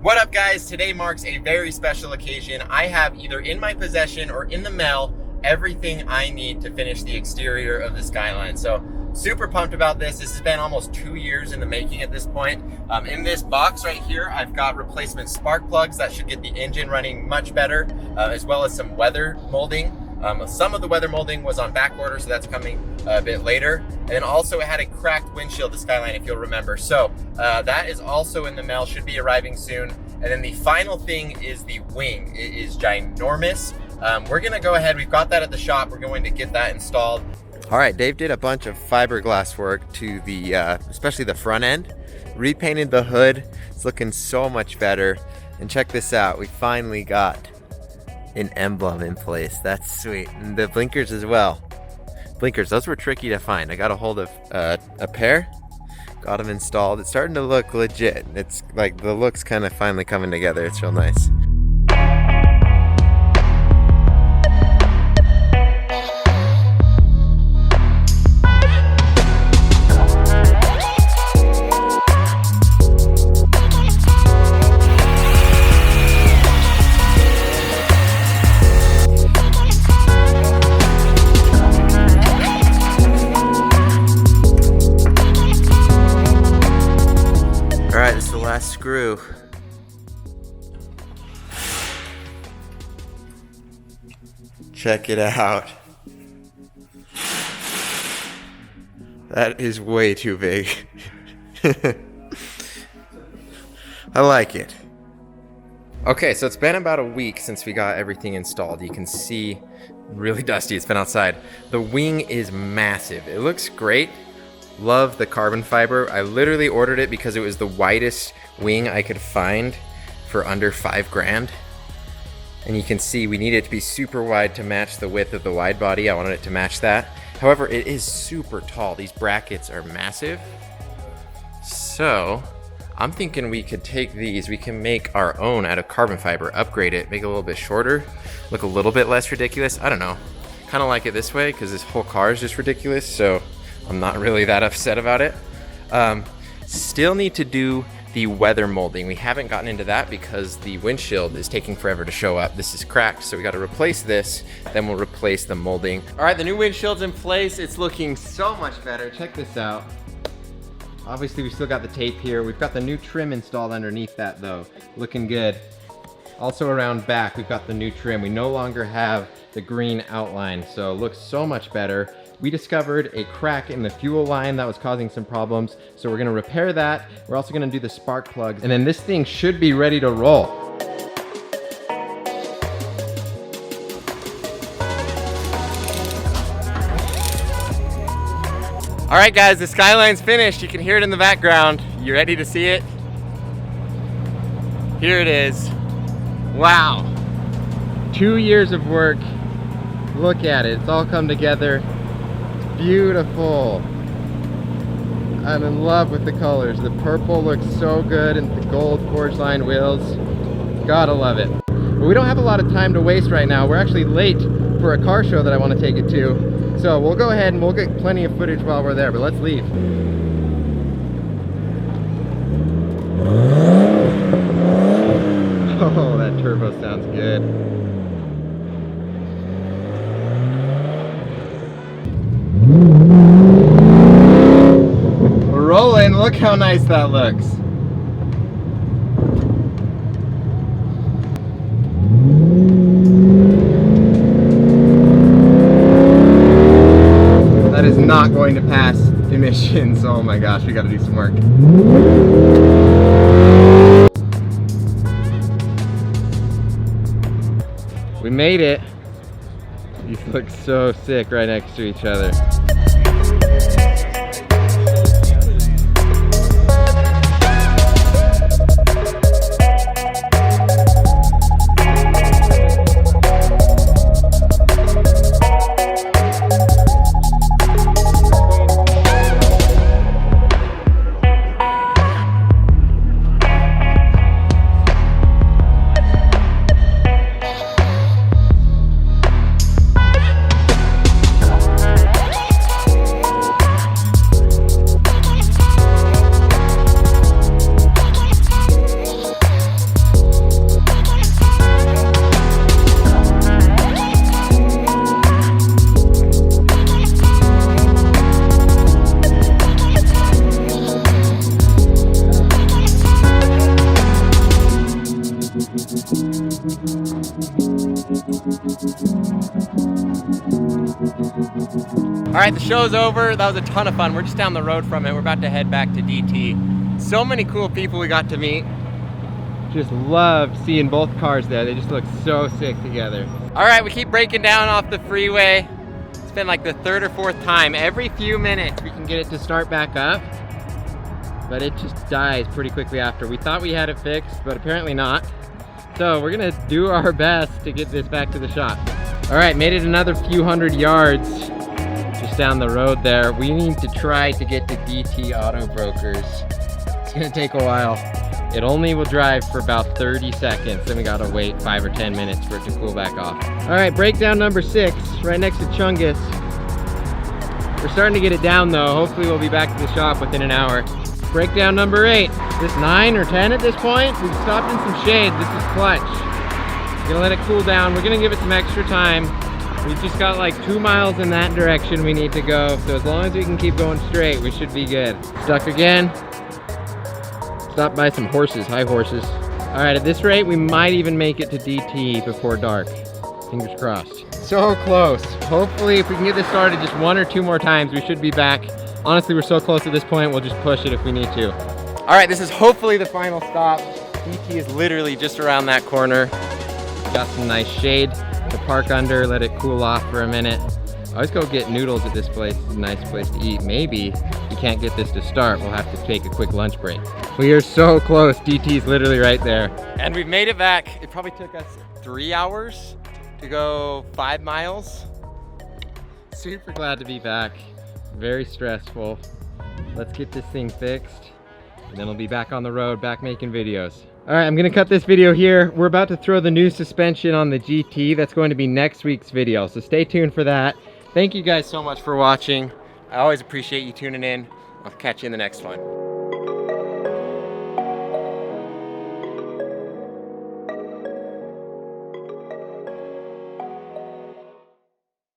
What up, guys? Today marks a very special occasion. I have either in my possession or in the mail everything I need to finish the exterior of the Skyline. So super pumped about this. This has been almost 2 years in the making at this point. In this box right here, I've got replacement spark plugs that should get the engine running much better, as well as some weather molding. Some of the weather molding was on back order, so that's coming a bit later. And then also it had a cracked windshield, the Skyline, if you'll remember. So that is also in the mail, should be arriving soon. And then the final thing is the wing. It is ginormous. We're gonna go ahead, we've got that at the shop. We're going to get that installed. All right, Dave did a bunch of fiberglass work to the, especially the front end. Repainted the hood, it's looking so much better. And check this out, we finally got an emblem in place. That's sweet. And the blinkers as well. Blinkers, those were tricky to find. I got a hold of a pair, got them installed. It's starting to look legit. It's like the look's kind of finally coming together. It's real nice. Alright, this is the last screw. Check it out. That is way too big. I like it. Okay, so it's been about a week since we got everything installed. You can see, really dusty, it's been outside. The wing is massive. It looks great. Love the carbon fiber. I literally ordered it because it was the widest wing I could find for under $5,000. And you can see we need it to be super wide to match the width of the wide body. I wanted it to match that. However, it is super tall. These brackets are massive. So I'm thinking we could take these, we can make our own out of carbon fiber, upgrade it, make it a little bit shorter, look a little bit less ridiculous. I don't know. Kind of like it this way because this whole car is just ridiculous. So I'm not really that upset about it. Still need to do the weather molding. We haven't gotten into that because the windshield is taking forever to show up. This is cracked, so we got to replace this, then we'll replace the molding. All right, the new windshield's in place. It's looking so much better. Check this out. Obviously, we still got the tape here. We've got the new trim installed underneath that though. Looking good. Also around back, we've got the new trim. We no longer have the green outline, so it looks so much better. We discovered a crack in the fuel line that was causing some problems, so we're gonna repair that. We're also gonna do the spark plugs, and then this thing should be ready to roll. All right, guys, the Skyline's finished. You can hear it in the background. You ready to see it? Here it is. Wow. 2 years of work. Look at it, it's all come together. Beautiful. I'm in love with the colors. The purple looks so good and the gold Forgeline wheels. Gotta love it. But we don't have a lot of time to waste right now. We're actually late for a car show that I want to take it to. So we'll go ahead and we'll get plenty of footage while we're there, but let's leave. Oh, that turbo sounds good. We're rolling, look how nice that looks. That is not going to pass emissions. Oh my gosh, we gotta do some work. We made it. These look so sick right next to each other. All right, the show's over. That was a ton of fun. We're just down the road from it. We're about to head back to DT. So many cool people we got to meet. Just love seeing both cars there. They just look so sick together. All right, we keep breaking down off the freeway. It's been like the third or fourth time. Every few minutes we can get it to start back up, but it just dies pretty quickly after. We thought we had it fixed, but apparently not. So we're gonna do our best to get this back to the shop. All right, made it another few hundred yards just down the road there. We need to try to get to DT Auto Brokers. It's gonna take a while. It only will drive for about 30 seconds, then we gotta wait 5 or 10 minutes for it to cool back off. All right, breakdown number 6, right next to Chungus. We're starting to get it down though. Hopefully we'll be back to the shop within an hour. Breakdown number 8. Is this 9 or 10 at this point? We've stopped in some shade. This is clutch. We're gonna let it cool down. We're gonna give it some extra time. We've just got like 2 miles in that direction we need to go. So as long as we can keep going straight, we should be good. Stuck again. Stopped by some horses, hi horses. All right, at this rate, we might even make it to DT before dark. Fingers crossed. So close. Hopefully, if we can get this started just 1 or 2 more times, we should be back. Honestly, we're so close at this point, we'll just push it if we need to. All right, this is hopefully the final stop. DT is literally just around that corner. Got some nice shade to park under, let it cool off for a minute. I always go get noodles at this place. It's a nice place to eat. Maybe we can't get this to start. We'll have to take a quick lunch break. We are so close. DT's literally right there. And we've made it back. It probably took us 3 hours to go 5 miles. Super glad to be back. Very stressful. Let's get this thing fixed, and then we'll be back on the road, back making videos. All right, I'm gonna cut this video here. We're about to throw the new suspension on the GT. That's going to be next week's video, so stay tuned for that. Thank you guys so much for watching. I always appreciate you tuning in. I'll catch you in the next one.